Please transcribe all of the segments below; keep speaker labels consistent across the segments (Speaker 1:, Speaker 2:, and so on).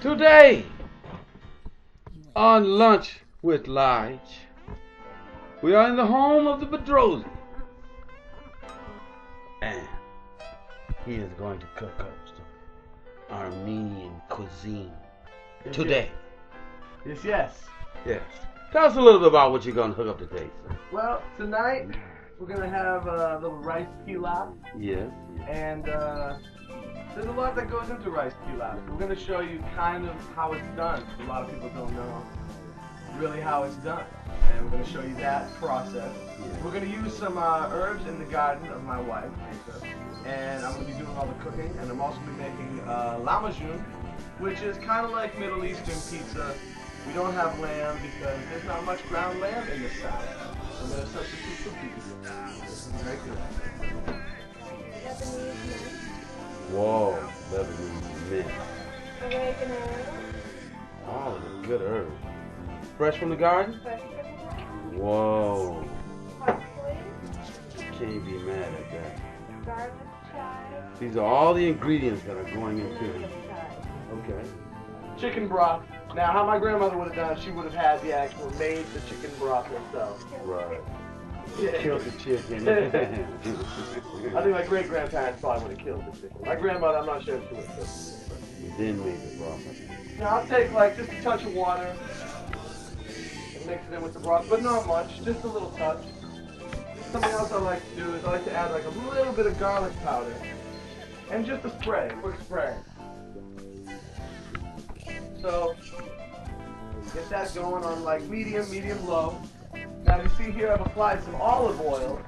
Speaker 1: Today, on Lunch with Lige, we are in the home of the Bedrosian. And he is going to cook up some Armenian cuisine today.
Speaker 2: Yes.
Speaker 1: Yes. Tell us a little bit about what you're going to hook up today, sir.
Speaker 2: Well, tonight we're going to have a little rice pilaf.
Speaker 1: Yes.
Speaker 2: And there's a lot that goes into rice pilaf. We're going to show you kind of how it's done. A lot of people don't know really how it's done. And we're going to show you that process.
Speaker 1: Yeah.
Speaker 2: We're going to use some herbs in the garden of my wife. And I'm going to be doing all the cooking. And I'm also going to be making Lahmajoon, which is kind of like Middle Eastern pizza. We don't have lamb because there's not much ground lamb in the South. I'm going to substitute for beef. This is very good.
Speaker 1: Whoa, Lebanese mint.
Speaker 3: Oregano.
Speaker 1: Oh, the good herbs. Fresh from the garden?
Speaker 3: Fresh from the garden.
Speaker 1: Whoa.
Speaker 3: Parsley.
Speaker 1: Can't be mad at that.
Speaker 3: Garlic chive.
Speaker 1: These are all the ingredients that are going into it. Okay.
Speaker 2: Chicken broth. Now, how my grandmother would have done, she would have had the actual made the chicken broth herself.
Speaker 1: Right.
Speaker 2: Yeah.
Speaker 1: Killed the chicken.
Speaker 2: I think my great grandparents probably would have killed the chicken. My grandmother, I'm not sure if she would have killed it.
Speaker 1: Then made the broth.
Speaker 2: Now, I'll take like just a touch of water and mix it in with the broth, but not much, just a little touch. Something else I like to do is I like to add like a little bit of garlic powder and just a spray, a quick spray. So, get that going on like medium, low. Now you see here I've applied some olive oil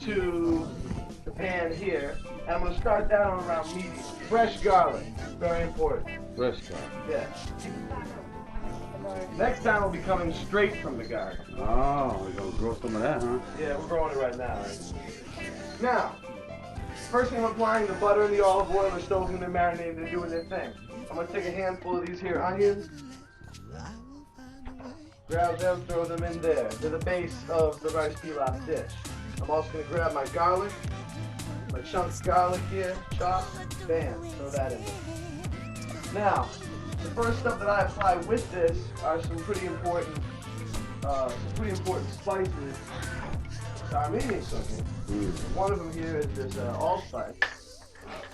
Speaker 2: to the pan here, and I'm going to start that on around medium. Fresh garlic, very important.
Speaker 1: Fresh garlic.
Speaker 2: Yeah. Next time we'll be coming straight from the garden.
Speaker 1: Oh, we're going to grow some of that, huh?
Speaker 2: Yeah, we're growing it right now. Right? Now, first thing I'm applying the butter and the olive oil are soaking and marinating, they're doing their thing. I'm going to take a handful of these here onions, grab them, throw them in there. They're the base of the rice pilaf dish. I'm also going to grab my garlic, my chunks of garlic here, chopped, bam, throw that in there. Now, the first stuff that I apply with this are some pretty important spices to Armenian cooking. One of them here is this allspice.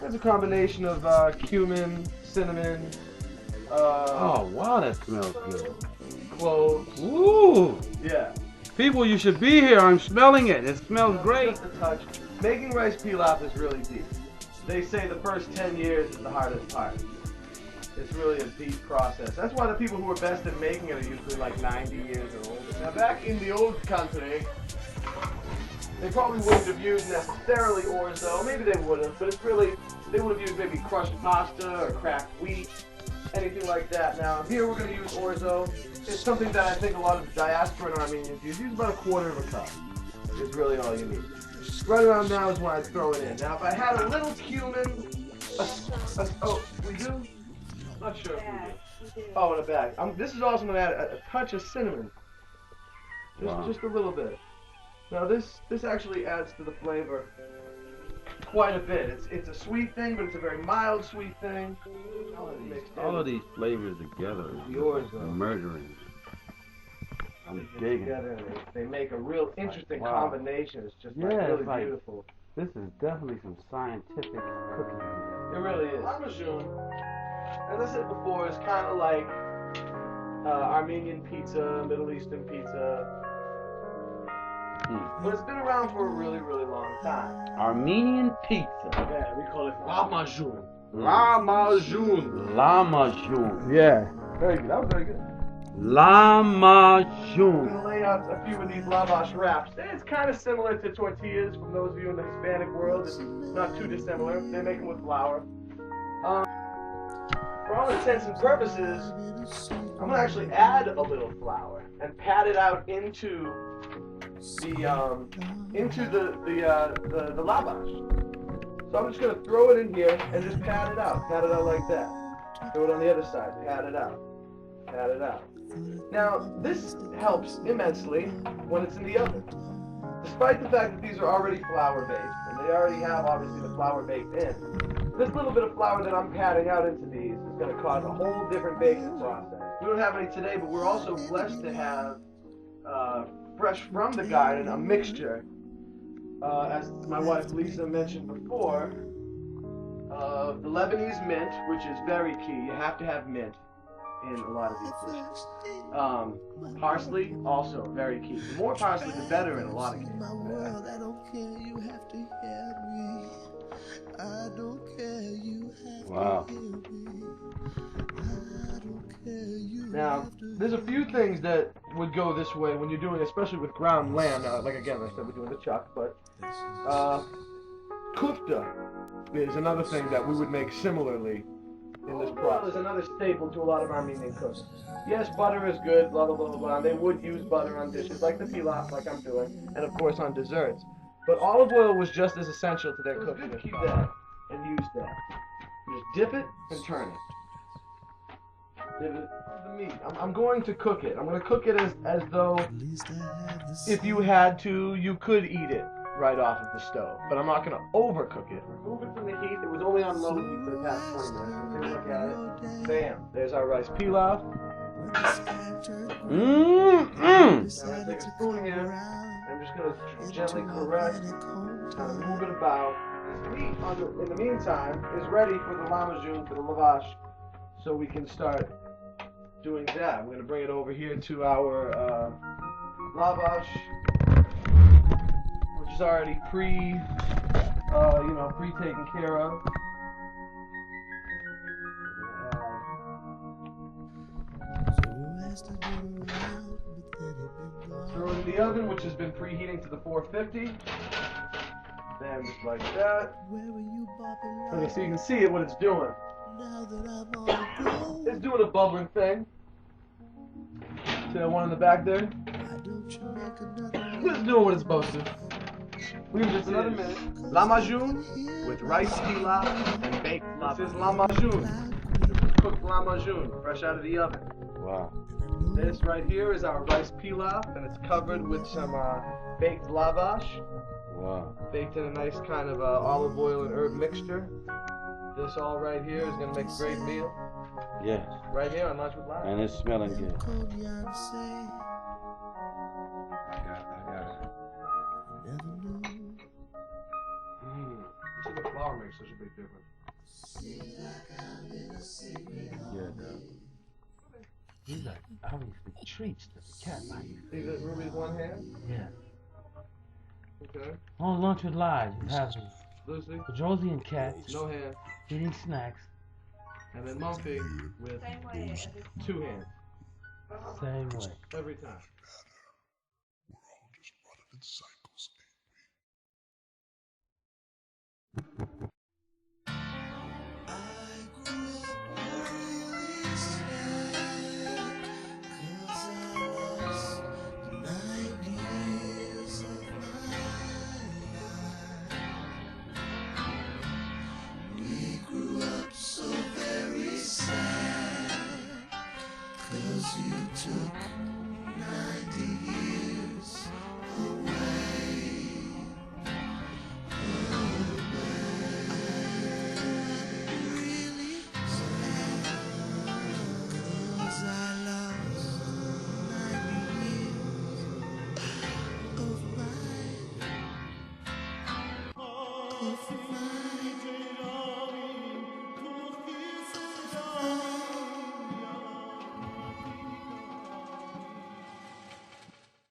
Speaker 2: There's a combination of cumin, cinnamon,
Speaker 1: Oh, wow, that smells good.
Speaker 2: cloves.
Speaker 1: Ooh.
Speaker 2: Yeah.
Speaker 1: People, you should be here. I'm smelling it. It smells great.
Speaker 2: Just a touch. Making rice pilaf is really deep. They say the first 10 years is the hardest part. It's really a deep process. That's why the people who are best at making it are usually like 90 years old. Now back in the old country, they probably wouldn't have used necessarily orzo. Maybe they would have, but it's really, they would have used maybe crushed pasta or cracked wheat, anything like that. Now here we're going to use orzo. It's something that I think a lot of diaspora Armenians use. Use about a quarter of a cup. Is really all you need. Right around now is when I throw it in. Now if I had a little cumin, oh, we do? Not sure if we do. Oh, in the back. This is also going to add a touch of cinnamon. Just a little bit. Now this actually adds to the flavor quite a bit. It's a sweet thing, but it's a very mild sweet thing.
Speaker 1: All of these flavors together
Speaker 2: Yours,
Speaker 1: are murdering. I'm
Speaker 2: They
Speaker 1: digging.
Speaker 2: together and they make a real interesting
Speaker 1: Wow.
Speaker 2: combination. It's just
Speaker 1: Yeah,
Speaker 2: really
Speaker 1: it's like-
Speaker 2: beautiful.
Speaker 1: This is definitely some scientific cooking.
Speaker 2: It really is. Lahmajoon, as I said before, is kind of like Armenian pizza, Middle Eastern pizza, but it's been around for a really, really long time.
Speaker 1: Armenian pizza.
Speaker 2: Yeah, we call it Lahmajoon.
Speaker 1: Lahmajoon. Lahmajoon.
Speaker 2: Yeah, very good. That was very good. I'm
Speaker 1: Lahmajoon.
Speaker 2: going to lay out a few of these lavash wraps. It's kind of similar to tortillas from those of you in the Hispanic world. It's not too dissimilar. They make them with flour. For all intents and purposes, I'm going to actually add a little flour and pat it out into the lavash. So I'm just going to throw it in here and just pat it out like that. Throw it on the other side, pat it out. Now, this helps immensely when it's in the oven. Despite the fact that these are already flour-based, and they already have, obviously, the flour baked in, this little bit of flour that I'm patting out into these is It's going to cause a whole different baking process. We don't have any today, but we're also blessed to have fresh from the garden a mixture, as my wife Lisa mentioned before, of the Lebanese mint, which is very key. You have to have mint in a lot of these dishes. Parsley, also very key. The more parsley, the better in a lot of cases.
Speaker 1: Wow.
Speaker 2: Now, there's a few things that would go this way when you're doing, especially with ground lamb. Now, like again, I said we're doing the chuck, but kufta is another thing that we would make similarly in this process. Is another staple to a lot of Armenian cooks. Yes, butter is good, blah blah blah blah blah. They would use butter on dishes like the pilaf, like I'm doing, and of course on desserts. But olive oil was just as essential to their cooking. Good to keep that and use that. Just dip it and turn it. The meat. I'm going to cook it. I'm going to cook it as though if you had to, you could eat it right off of the stove. But I'm not going to overcook it. Remove it from the heat. It was only on low heat for the past 20 minutes. Take a look at it. Bam. There's our rice pilaf. Now I'm going to take a spoon here. I'm just going to gently correct, kind of move it about. This meat, in the meantime, is ready for the Lahmajoon, for the Lavash, so we can start doing that. I'm going to bring it over here to our Lavash, which is already pre-taken care of. Throw it in the oven, which has been preheating to the 450. Then just like that. Okay, so you can see what it's doing. It's doing a bubbling thing. See that one in the back there? It's doing what it's supposed to. We have just another minute. Lahmajoon with rice pilaf and baked lavash. This is Lahmajoon. Cooked Lahmajoon, fresh out of the oven.
Speaker 1: Wow.
Speaker 2: This right here is our rice pilaf, and it's covered with some baked lavash.
Speaker 1: Wow.
Speaker 2: Baked in a nice kind of olive oil and herb mixture. This all right here is going to make a great meal.
Speaker 1: Yes.
Speaker 2: Right here on Lunch with Lavash.
Speaker 1: And it's smelling good.
Speaker 2: I got it. So the flour makes such a big difference.
Speaker 1: Yeah, it does.
Speaker 4: These are obviously treats to the cat like.
Speaker 2: These are Ruby's one hand?
Speaker 4: Yeah.
Speaker 2: Okay.
Speaker 4: On Lunch with Lige, you have
Speaker 2: Lucy?
Speaker 4: Bedrosian cats
Speaker 2: No hand.
Speaker 4: eating snacks.
Speaker 2: And then Mumpy with
Speaker 3: Same way.
Speaker 2: 2 hands.
Speaker 4: Same way.
Speaker 2: Every time.
Speaker 5: We're all just running in cycles,
Speaker 6: Of my